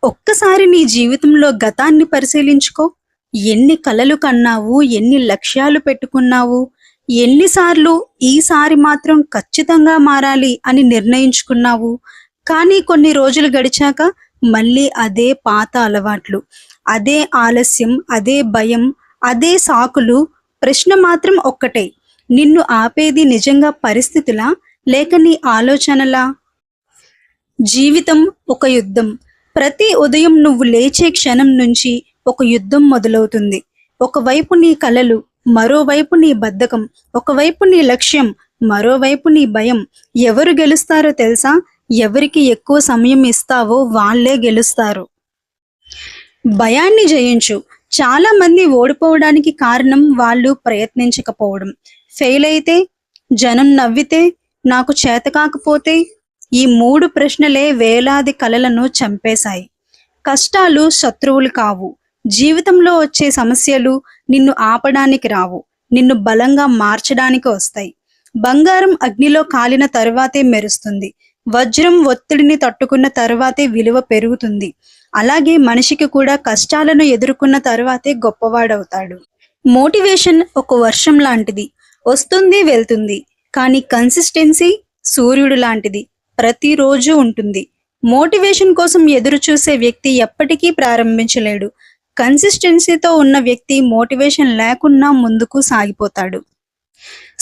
ఒక్కసారి నీ జీవితంలో గతాన్ని పరిశీలించుకో. ఎన్ని కలలు కన్నావు, ఎన్ని లక్ష్యాలు పెట్టుకున్నావు, ఎన్నిసార్లు ఈసారి మాత్రం ఖచ్చితంగా మారాలి అని నిర్ణయించుకున్నావు. కానీ కొన్ని రోజులు గడిచాక మళ్ళీ అదే పాత అలవాట్లు, అదే ఆలస్యం, అదే భయం, అదే సాకులు. ప్రశ్న మాత్రం ఒక్కటే, నిన్ను ఆపేది నిజంగా పరిస్థితులా లేక నీ ఆలోచనలా? జీవితం ఒక యుద్ధం. ప్రతి ఉదయం నువ్వు లేచే క్షణం నుంచి ఒక యుద్ధం మొదలవుతుంది. ఒకవైపు నీ కలలు, మరోవైపు నీ బద్ధకం, ఒకవైపు నీ లక్ష్యం, మరోవైపు నీ భయం. ఎవరు గెలుస్తారో తెలుసా? ఎవరికి ఎక్కువ సమయం ఇస్తావో వాళ్ళే గెలుస్తారు. భయాన్ని జయించు. చాలా మంది ఓడిపోవడానికి కారణం వాళ్ళు ప్రయత్నించకపోవడం. ఫెయిల్ అయితే, జనం నవ్వితే, నాకు చేత కాకపోతే, ఈ 3 ప్రశ్నలే వేలాది కలలను చంపేశాయి. కష్టాలు శత్రువులు కావు. జీవితంలో వచ్చే సమస్యలు నిన్ను ఆపడానికి రావు, నిన్ను బలంగా మార్చడానికి వస్తాయి. బంగారం అగ్నిలో కాలిన తరువాతే మెరుస్తుంది. వజ్రం ఒత్తిడిని తట్టుకున్న తరువాతే విలువ పెరుగుతుంది. అలాగే మనిషికి కూడా కష్టాలను ఎదుర్కొన్న తరువాతే గొప్పవాడవుతాడు. మోటివేషన్ ఒక వర్షం లాంటిది, వస్తుంది వెళ్తుంది. కానీ కన్సిస్టెన్సీ సూర్యుడు లాంటిది, ప్రతిరోజు ఉంటుంది. మోటివేషన్ కోసం ఎదురు చూసే వ్యక్తి ఎప్పటికీ ప్రారంభించలేడు. కన్సిస్టెన్సీతో ఉన్న వ్యక్తి మోటివేషన్ లేకున్నా ముందుకు సాగిపోతాడు.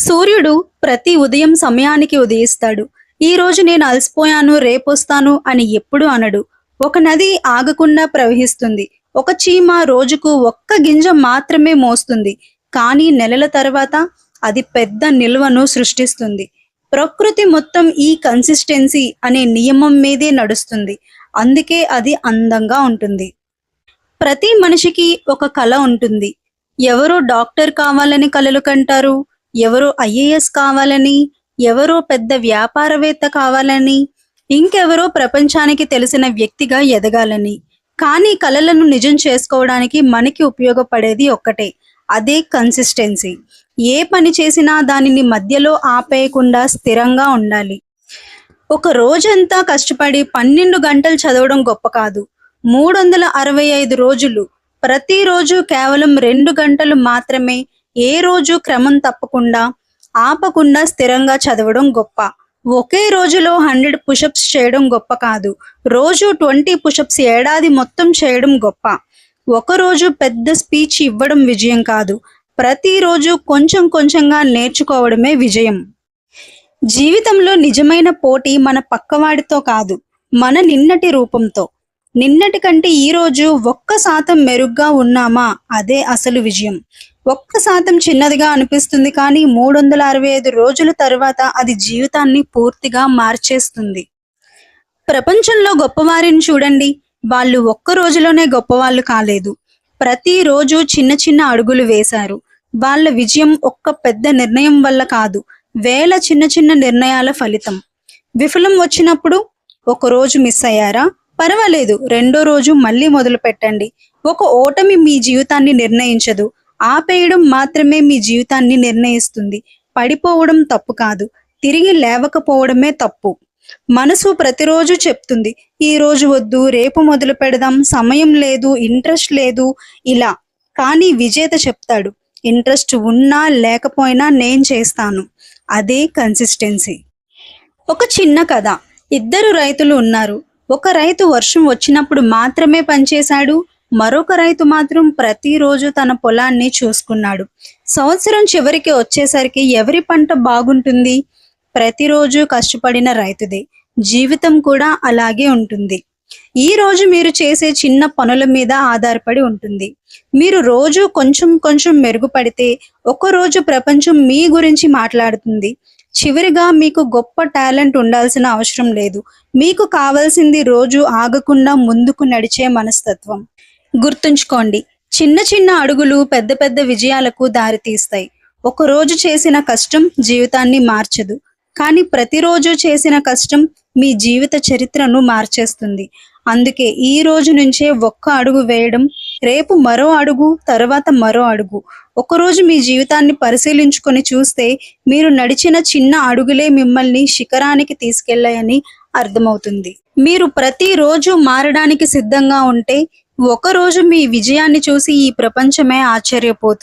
సూర్యుడు ప్రతి ఉదయం సమయానికి ఉదయిస్తాడు. ఈ రోజు నేను అలసిపోయాను, రేపొస్తాను అని ఎప్పుడు అనడు. ఒక నది ఆగకుండా ప్రవహిస్తుంది. ఒక చీమ రోజుకు ఒక్క గింజ మాత్రమే మోస్తుంది. కానీ నెలల తర్వాత అది పెద్ద నిల్వను సృష్టిస్తుంది. ప్రకృతి మొత్తం ఈ కన్సిస్టెన్సీ అనే నియమం మీదే నడుస్తుంది. అందుకే అది అందంగా ఉంటుంది. ప్రతి మనిషికి ఒక కల ఉంటుంది. ఎవరో డాక్టర్ కావాలని కలలు కంటారు, ఎవరో ఐఏఎస్ కావాలని, ఎవరో పెద్ద వ్యాపారవేత్త కావాలని, ఇంకెవరో ప్రపంచానికి తెలిసిన వ్యక్తిగా ఎదగాలని. కానీ కలలను నిజం చేసుకోవడానికి మనకి ఉపయోగపడేది ఒక్కటే, అదే కన్సిస్టెన్సీ. ఏ పని చేసినా దానిని మధ్యలో ఆపేయకుండా స్థిరంగా ఉండాలి. ఒక రోజంతా కష్టపడి 12 గంటలు చదవడం గొప్ప కాదు. 365 రోజులు, ప్రతిరోజు కేవలం 2 గంటలు మాత్రమే ఏ రోజు క్రమం తప్పకుండా ఆపకుండా స్థిరంగా చదవడం గొప్ప. ఒకే రోజులో 100 పుషప్స్ చేయడం గొప్ప కాదు. రోజు 20 పుషప్స్ ఏడాది మొత్తం చేయడం గొప్ప. ఒకరోజు పెద్ద స్పీచ్ ఇవ్వడం విజయం కాదు. ప్రతిరోజు కొంచెం కొంచెంగా నేర్చుకోవడమే విజయం. జీవితంలో నిజమైన పోటీ మన పక్కవాడితో కాదు, మన నిన్నటి రూపంతో. నిన్నటి కంటే ఈరోజు 1% మెరుగ్గా ఉన్నామా, అదే అసలు విజయం. 1% చిన్నదిగా అనిపిస్తుంది, కానీ 365 రోజుల తర్వాత అది జీవితాన్ని పూర్తిగా మార్చేస్తుంది. ప్రపంచంలో గొప్పవారిని చూడండి, వాళ్ళు ఒక్క రోజులోనే గొప్పవాళ్ళు కాలేదు. ప్రతిరోజు చిన్న చిన్న అడుగులు వేశారు. వాళ్ళ విజయం ఒక్క పెద్ద నిర్ణయం వల్ల కాదు, వేల చిన్న చిన్న నిర్ణయాల ఫలితం. విఫలం వచ్చినప్పుడు ఒక రోజు మిస్ అయ్యారా, పర్వాలేదు, రెండో రోజు మళ్ళీ మొదలు పెట్టండి. ఒక ఓటమి మీ జీవితాన్ని నిర్ణయించదు, ఆపేయడం మాత్రమే మీ జీవితాన్ని నిర్ణయిస్తుంది. పడిపోవడం తప్పు కాదు, తిరిగి లేవకపోవడమే తప్పు. మనసు ప్రతిరోజు చెప్తుంది, ఈ రోజు వద్దు, రేపు మొదలు పెడదాం, సమయం లేదు, ఇంట్రెస్ట్ లేదు, ఇలా. కానీ విజేత చెప్తాడు, ఇంట్రెస్ట్ ఉన్నా లేకపోయినా నేను చేస్తాను. అదే కన్సిస్టెన్సీ. ఒక చిన్న కథ. 2 రైతులు ఉన్నారు. ఒక రైతు వర్షం వచ్చినప్పుడు మాత్రమే పనిచేశాడు, మరొక రైతు మాత్రం ప్రతిరోజు తన పొలాన్ని చూసుకున్నాడు. సంవత్సరం చివరికి వచ్చేసరికి ఎవరి పంట బాగుంటుంది? ప్రతిరోజు కష్టపడిన రైతుదే. జీవితం కూడా అలాగే ఉంటుంది. ఈ రోజు మీరు చేసే చిన్న పనుల మీద ఆధారపడి ఉంటుంది. మీరు రోజు కొంచెం కొంచెం మెరుగుపడితే ఒక రోజు ప్రపంచం మీ గురించి మాట్లాడుతుంది. చివరిగా మీకు గొప్ప టాలెంట్ ఉండాల్సిన అవసరం లేదు. మీకు కావాల్సింది రోజు ఆగకుండా ముందుకు నడిచే మనస్తత్వం. గుర్తుంచుకోండి, చిన్న చిన్న అడుగులు పెద్ద పెద్ద విజయాలకు దారితీస్తాయి. ఒక రోజు చేసిన కష్టం జీవితాన్ని మార్చదు, కానీ ప్రతిరోజు చేసిన కష్టం మీ జీవిత చరిత్రను మార్చేస్తుంది. అందుకే ఈ రోజు నుంచే ఒక్క అడుగు వేయడం, రేపు మరో అడుగు, తర్వాత మరో అడుగు. ఒకరోజు మీ జీవితాన్ని పరిశీలించుకొని చూస్తే మీరు నడిచిన చిన్న అడుగులే మిమ్మల్ని శిఖరానికి తీసుకెళ్లాయని అర్థమవుతుంది. మీరు ప్రతిరోజు మారడానికి సిద్ధంగా ఉంటే ఒకరోజు మీ విజయాన్ని చూసి ఈ ప్రపంచమే ఆశ్చర్యపోతుంది.